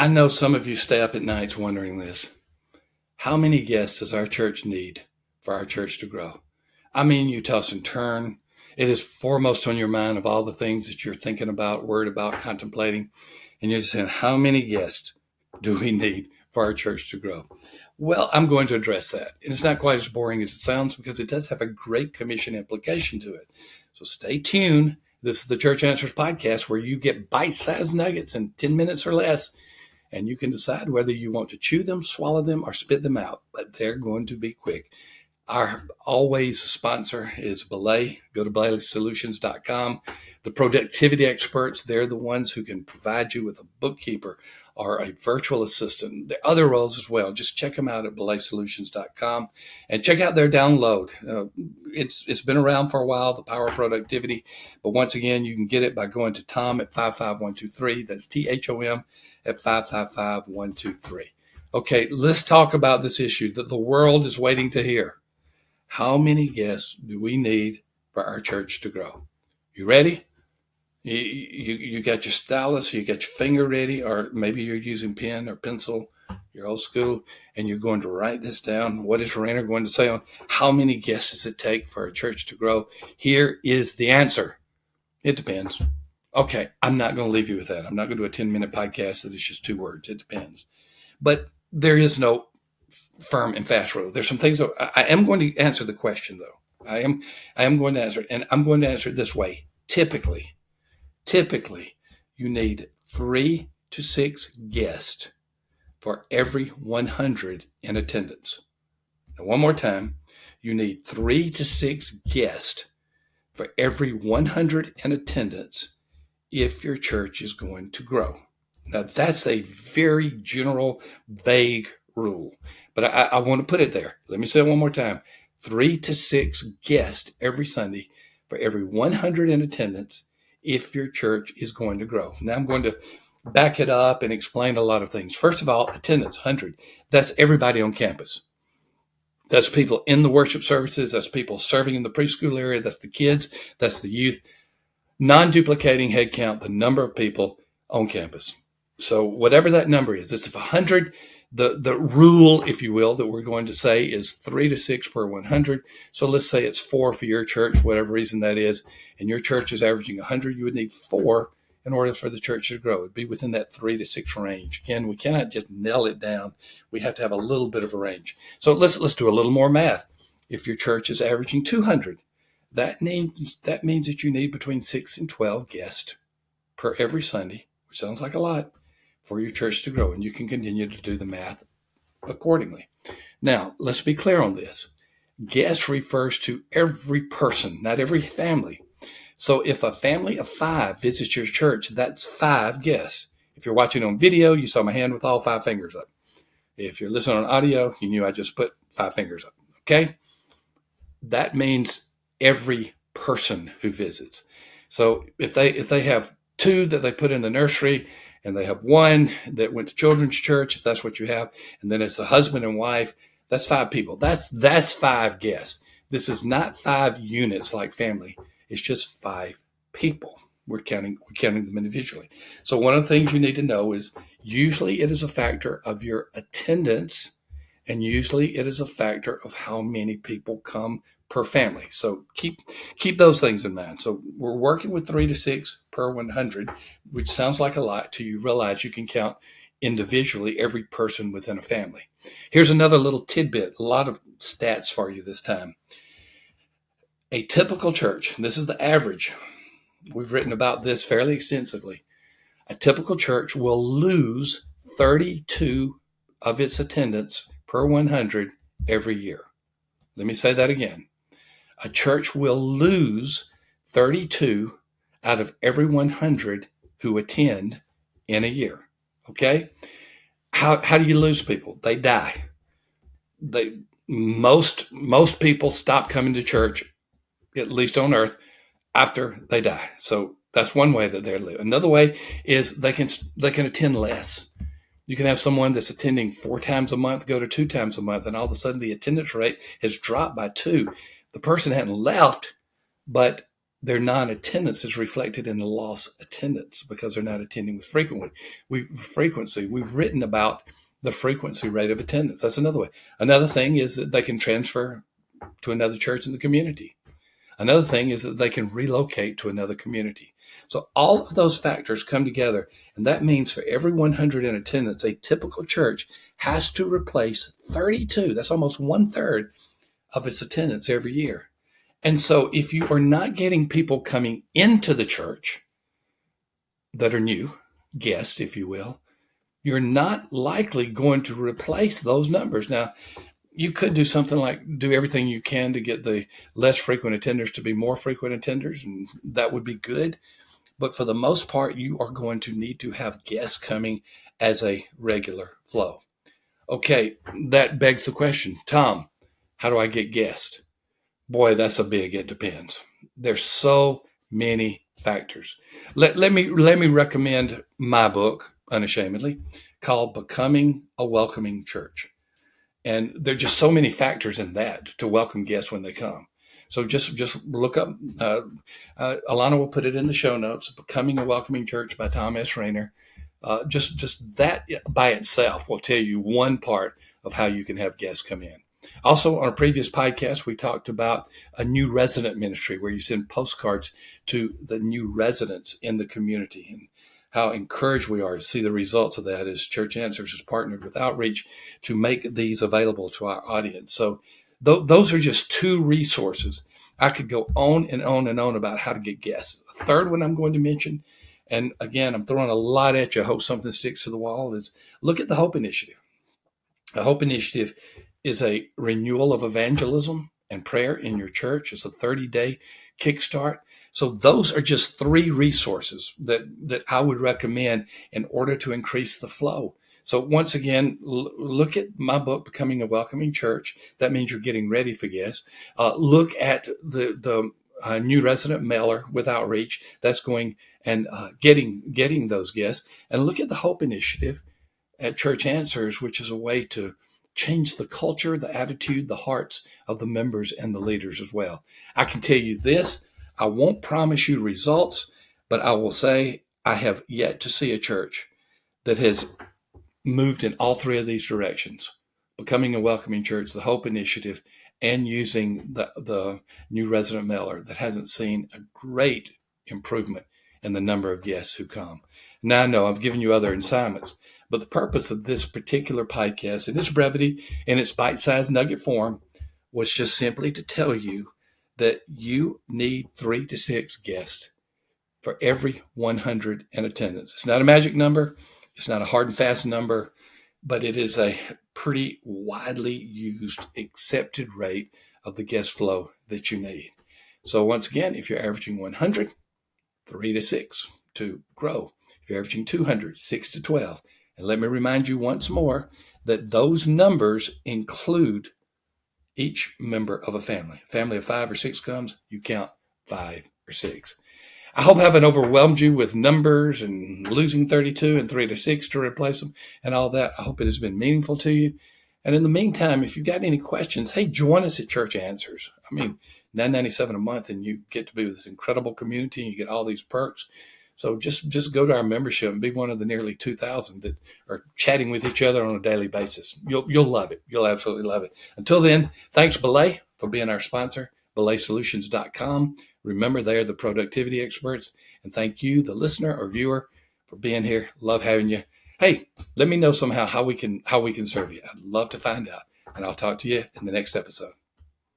I know some of you stay up at nights wondering this. How many guests does our church need for our church to grow? I mean, you toss and turn. It is foremost on your mind of all the things that you're thinking about, worried about, contemplating. And you're just saying, how many guests do we need for our church to grow? Well, I'm going to address that. And it's not quite as boring as it sounds because it does have a great commission implication to it. So stay tuned. This is the Church Answers podcast where you get bite-sized nuggets in 10 minutes or less. And you can decide whether you want to chew them, swallow them, or spit them out. But they're going to be quick. Our always sponsor is Belay. Go to belaysolutions.com. The productivity experts, they're the ones who can provide you with a bookkeeper or a virtual assistant. There are other roles as well. Just check them out at belaysolutions.com and check out their download. It's been around for a while, the power of productivity. But once again, you can get it by going to Thom at 55123. That's THOM at 555-123. Okay, let's talk about this issue that the world is waiting to hear. How many guests do we need for our church to grow? You ready? You got your stylus, you got your finger ready, or maybe you're using pen or pencil, you're old school, and you're going to write this down. What is Rainer going to say on how many guests does it take for a church to grow? Here is the answer. It depends. Okay, I'm not going to leave you with that. I'm not going to do a 10-minute podcast that is just 2 words. It depends. But there is no firm and fast rule. There's some things that I am going to answer the question, though. I am going to answer it, and I'm going to answer it this way. Typically, you need 3 to 6 guests for every 100 in attendance. Now, one more time, you need 3 to 6 guests for every 100 in attendance if your church is going to grow. Now, that's a very general, vague rule, but I want to put it there. Let me say it one more time. 3 to 6 guests every Sunday for every 100 in attendance if your church is going to grow. Now, I'm going to back it up and explain a lot of things. First of all, attendance, 100. That's everybody on campus. That's people in the worship services. That's people serving in the preschool area. That's the kids. That's the youth. Non-duplicating head count, the number of people on campus. So whatever that number is, it's 100. The rule, if you will, that we're going to say is 3 to 6 per 100. So let's say it's 4 for your church, whatever reason that is, and your church is averaging 100. You would need 4 in order for the church to grow. It'd be within that 3 to 6 range. Again, we cannot just nail it down. We have to have a little bit of a range. So let's do a little more math. If your church is averaging 200, that means that you need between 6 and 12 guests per every Sunday, which sounds like a lot, for your church to grow, and you can continue to do the math accordingly. Now, let's be clear on this. Guest refers to every person, not every family. So if a family of 5 visits your church, that's 5 guests. If you're watching on video, you saw my hand with all 5 fingers up. If you're listening on audio, you knew I just put 5 fingers up. Okay? That means every person who visits. So if they have 2 that they put in the nursery, and they have 1 that went to children's church, if that's what you have, and then it's a husband and wife, that's 5 people. That's 5 guests. This is not 5 units like family. It's just 5 people. We're counting them individually. So one of the things you need to know is usually it is a factor of your attendance, and usually it is a factor of how many people come per family. So keep those things in mind. So we're working with 3 to 6 per 100, which sounds like a lot till you realize you can count individually every person within a family. Here's another little tidbit, a lot of stats for you this time. A typical church, and this is the average, we've written about this fairly extensively. A typical church will lose 32 of its attendance per 100 every year. Let me say that again. A church will lose 32 out of every 100 who attend in a year. Okay? How do you lose people? They die. Most people stop coming to church, at least on earth, after they die. So that's one way that they're living. Another way is they can attend less. You can have someone that's attending 4 times a month go to 2 times a month, and all of a sudden the attendance rate has dropped by 2. The person hadn't left, but their non-attendance is reflected in the lost attendance because they're not attending with frequency. We've written about the frequency rate of attendance. That's another way. Another thing is that they can transfer to another church in the community. Another thing is that they can relocate to another community. So all of those factors come together, and that means for every 100 in attendance, a typical church has to replace 32. That's almost 1/3 of its attendance every year. And so if you are not getting people coming into the church that are new, guests, if you will, you're not likely going to replace those numbers. Now, you could do something like do everything you can to get the less frequent attenders to be more frequent attenders, and that would be good. But for the most part, you are going to need to have guests coming as a regular flow. Okay, that begs the question, Thom, how do I get guests? Boy, that's a big it depends. There's so many factors. Let me recommend my book, unashamedly, called Becoming a Welcoming Church. And there are just so many factors in that to welcome guests when they come. So just look up, Alana will put it in the show notes, Becoming a Welcoming Church by Thom S. Rainer. Just that by itself will tell you one part of how you can have guests come in. Also, on a previous podcast, we talked about a new resident ministry where you send postcards to the new residents in the community, and how encouraged we are to see the results of that as Church Answers has partnered with Outreach to make these available to our audience. So those are just two resources. I could go on and on and on about how to get guests. A third one I'm going to mention, and again, I'm throwing a lot at you. I hope something sticks to the wall, is look at the Hope Initiative. The Hope Initiative is a renewal of evangelism and prayer in your church. It's a 30-day kickstart. So those are just three resources that I would recommend in order to increase the flow. So once again, look at my book, Becoming a Welcoming Church. That means you're getting ready for guests. Look at the new resident mailer with Outreach. That's going and getting those guests. And look at the Hope Initiative at Church Answers, which is a way to change the culture, the attitude, the hearts of the members and the leaders as well. I can tell you this, I won't promise you results, but I will say I have yet to see a church that has moved in all three of these directions: Becoming a Welcoming Church, the Hope Initiative, and using the new resident mailer that hasn't seen a great improvement in the number of guests who come. Now, I know I've given you other assignments, but the purpose of this particular podcast, in its brevity, in its bite-sized nugget form, was just simply to tell you that you need 3 to 6 guests for every 100 in attendance. It's not a magic number. It's not a hard and fast number, but it is a pretty widely used, accepted rate of the guest flow that you need. So once again, if you're averaging 100, 3 to 6 to grow. If you're averaging 200, 6 to 12. And let me remind you once more that those numbers include each member of a family. A family of 5 or 6 comes, you count 5 or 6. I hope I haven't overwhelmed you with numbers and losing 32 and 3 to 6 to replace them and all that. I hope it has been meaningful to you. And in the meantime, if you've got any questions, hey, join us at Church Answers. I mean, $9.97 a month, and you get to be with this incredible community, and you get all these perks. So just go to our membership and be one of the nearly 2,000 that are chatting with each other on a daily basis. You'll love it. You'll absolutely love it. Until then, thanks, Belay, for being our sponsor, belaysolutions.com. Remember, they are the productivity experts. And thank you, the listener or viewer, for being here. Love having you. Hey, let me know somehow how we can serve you. I'd love to find out. And I'll talk to you in the next episode.